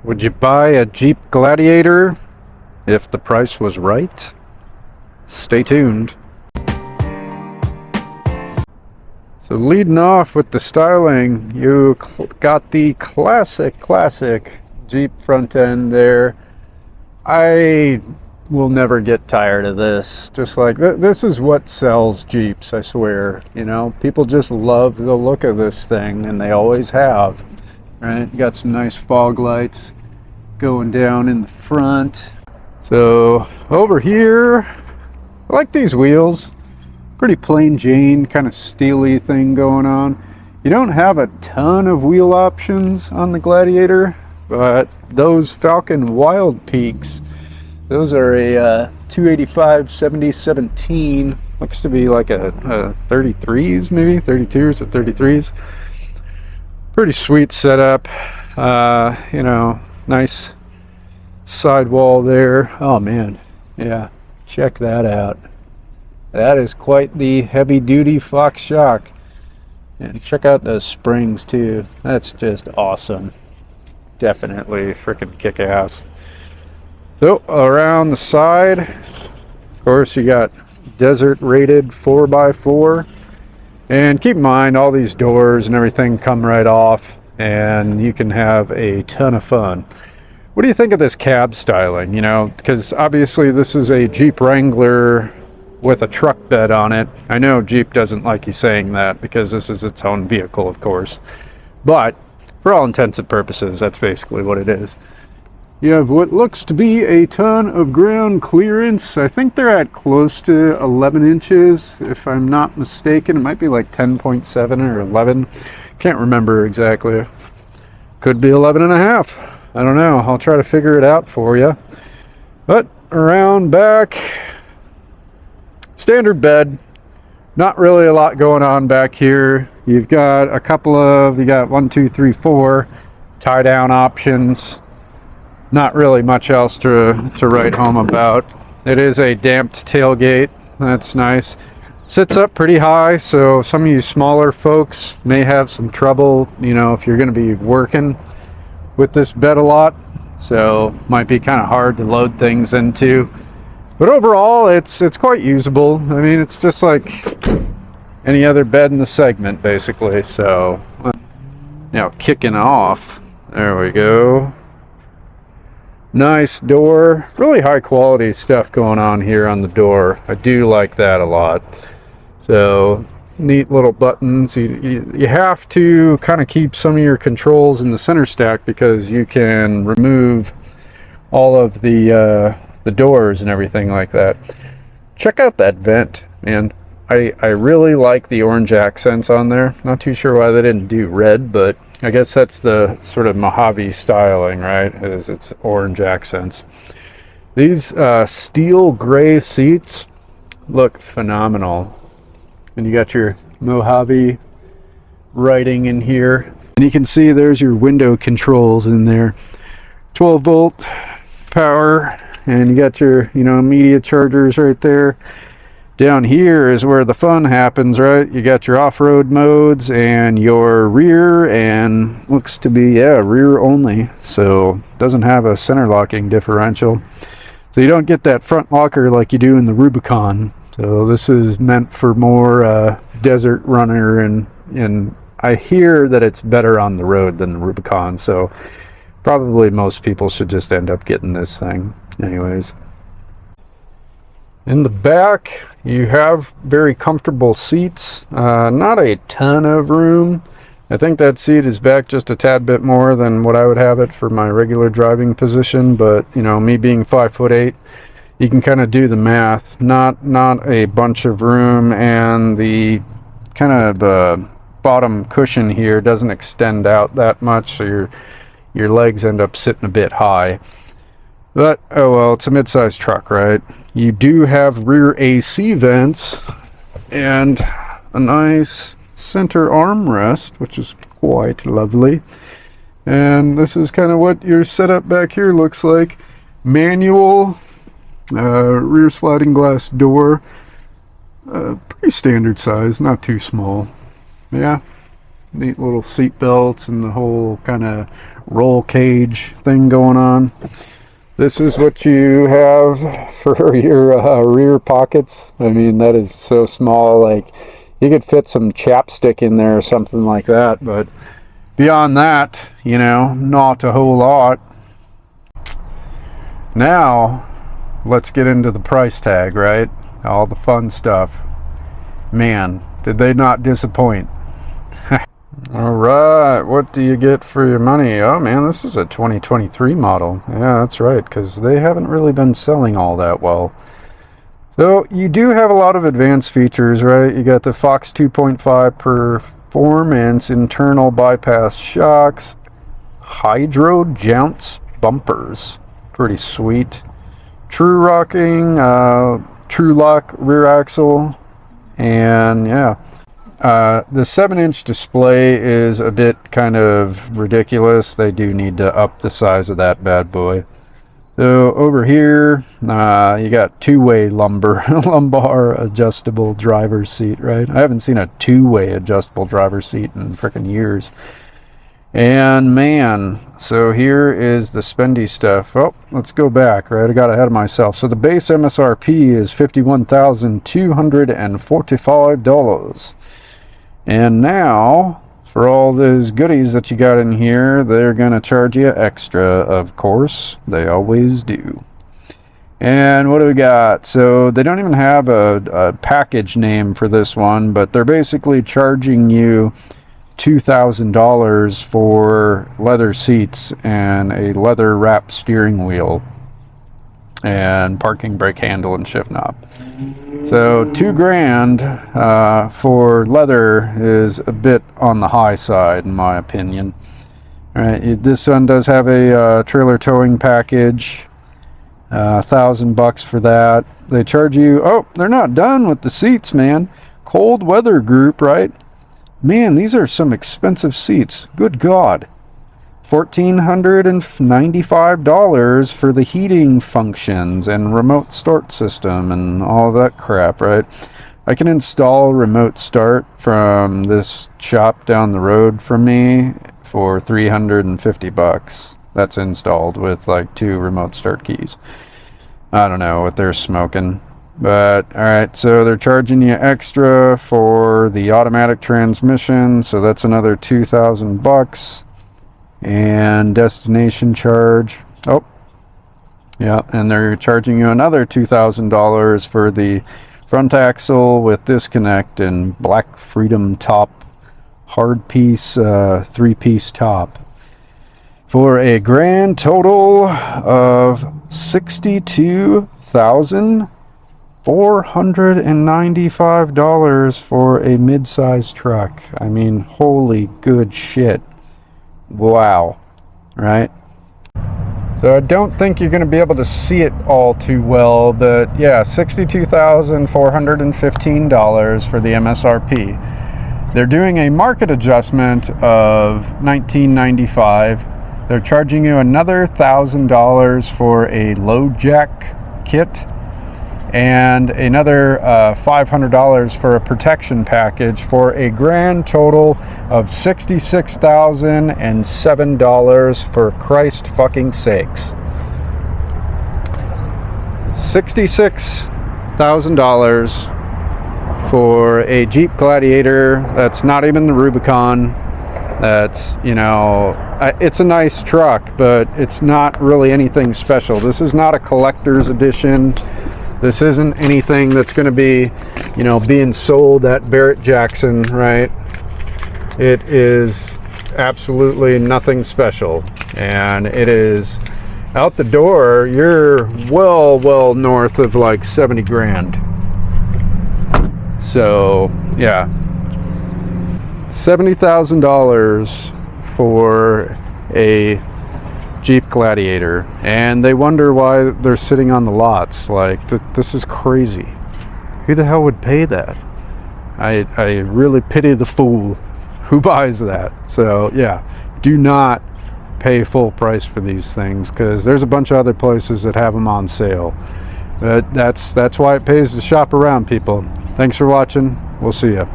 Would you buy a Jeep Gladiator if the price was right? Stay tuned. So leading off with the styling, you got the classic Jeep front end there. I will never get tired of this. Just like this is what sells Jeeps, I swear. You know, people just love the look of this thing, and they always have. Right? You got some nice fog lights going down in the front. So over here, I like these wheels. Pretty plain Jane, kind of steely thing going on. You don't have a ton of wheel options on the Gladiator, but those Falcon Wild Peaks, those are a 285 7017. Looks to be like a 33s, maybe 32s or 33s. Pretty sweet setup. You know, nice sidewall there. Oh man, yeah, check that out. That is quite the heavy duty Fox shock. And check out those springs too. That's just awesome. Definitely freaking kick ass. So around the side, of course, you got desert rated 4x4. And keep in mind, all these doors and everything come right off, and you can have a ton of fun. What do you think of this cab styling? You know, because obviously this is a Jeep Wrangler with a truck bed on it. I know Jeep doesn't like you saying that because this is its own vehicle, of course. But for all intents and purposes, that's basically what it is. You have what looks to be a ton of ground clearance. I think they're at close to 11 inches, if I'm not mistaken. It might be like 10.7 or 11. Can't remember exactly. Could be 11 and a half. I don't know. I'll try to figure it out for you. But around back, standard bed. Not really a lot going on back here. You've got a couple of, you got 1, 2, 3, 4 tie down options. Not really much else to write home about. It is a damped tailgate. That's nice. Sits up pretty high, so some of you smaller folks may have some trouble, you know, if you're going to be working with this bed a lot. So might be kind of hard to load things into. But overall, it's quite usable. I mean, it's just like any other bed in the segment, basically. So now kicking off. There we go. Nice door. Really high quality stuff going on here on the door. I do like that a lot. So neat little buttons. You have to kind of keep some of your controls in the center stack because you can remove all of the doors and everything like that. Check out that vent, man. I really like the orange accents on there. Not too sure why they didn't do red, but I guess that's the sort of Mojave styling, right? Is it's orange accents. These steel gray seats look phenomenal. And you got your Mojave writing in here. And you can see there's your window controls in there. 12 volt power. And you got your, you know, media chargers right there. Down here is where the fun happens, right? You got your off-road modes and your rear, and looks to be, yeah, rear only. So doesn't have a center locking differential. So you don't get that front locker like you do in the Rubicon. So this is meant for more desert runner, and I hear that it's better on the road than the Rubicon. So probably most people should just end up getting this thing anyways. In the back, you have very comfortable seats. Not a ton of room. I think that seat is back just a tad bit more than what I would have it for my regular driving position, but you know, me being 5'8", you can kind of do the math. Not a bunch of room, and the kind of bottom cushion here doesn't extend out that much, so your legs end up sitting a bit high. But, oh well, it's a mid-sized truck, right? You do have rear AC vents and a nice center armrest, which is quite lovely. And this is kind of what your setup back here looks like. Manual, rear sliding glass door. Pretty standard size, not too small. Yeah, Neat little seat belts and the whole kind of roll cage thing going on. This is what you have for your rear pockets. I mean, that is so small. Like, you could fit some chapstick in there or something like that. But beyond that, you know, not a whole lot. Now, let's get into the price tag, right? All the fun stuff. Man, did they not disappoint? Alright, what do you get for your money? Oh man, this is a 2023 model. Yeah, that's right, because they haven't really been selling all that well. So, you do have a lot of advanced features, right? You got the Fox 2.5 performance internal bypass shocks, hydro jounce bumpers. Pretty sweet. True rocking, true lock rear axle, and yeah. The 7-inch display is a bit kind of ridiculous. They do need to up the size of that bad boy. So over here, you got two-way lumbar adjustable driver's seat, right? I haven't seen a two-way adjustable driver's seat in frickin' years. And man, so here is the spendy stuff. Oh, let's go back, right? I got ahead of myself. So the base MSRP is $51,245. And now, for all those goodies that you got in here, they're going to charge you extra, of course. They always do. And what do we got? So they don't even have a package name for this one, but they're basically charging you $2,000 for leather seats and a leather wrapped steering wheel and parking brake handle and shift knob. So $2,000 for leather is a bit on the high side, in my opinion. All right, this one does have a trailer towing package, $1,000 for that. They charge you. Oh, they're not done with the seats, man. Cold weather group, right? Man, these are some expensive seats. Good God. $1,495 for the heating functions and remote start system and all of that crap, right? I can install remote start from this shop down the road from me for $350. That's installed with like 2 remote start keys. I don't know what they're smoking. But alright, so they're charging you extra for the automatic transmission, so that's another $2,000. And destination charge. Oh, yeah, and they're charging you another $2,000 for the front axle with disconnect and black freedom top, hard piece, 3-piece top, for a grand total of $62,495 for a mid-size truck. I mean, holy good shit. Wow, right? So I don't think you're going to be able to see it all too well, but yeah, $62,415 for the MSRP. They're doing a market adjustment of $19.95. They're charging you another $1,000 for a low jack kit and another $500 for a protection package for a grand total of $66,007 for Christ fucking sakes. $66,000 for a Jeep Gladiator. That's not even the Rubicon. That's, you know, it's a nice truck, but it's not really anything special. This is not a collector's edition. This isn't anything that's going to be, you know, being sold at Barrett-Jackson, right? It is absolutely nothing special. And it is out the door, you're well north of like 70 grand. So, yeah. $70,000 for a Jeep Gladiator, and they wonder why they're sitting on the lots. Like, this is crazy. Who the hell would pay that? I really pity the fool who buys that. So yeah, do not pay full price for these things, because there's a bunch of other places that have them on sale. But that's why it pays to shop around, people. Thanks for watching. We'll see ya.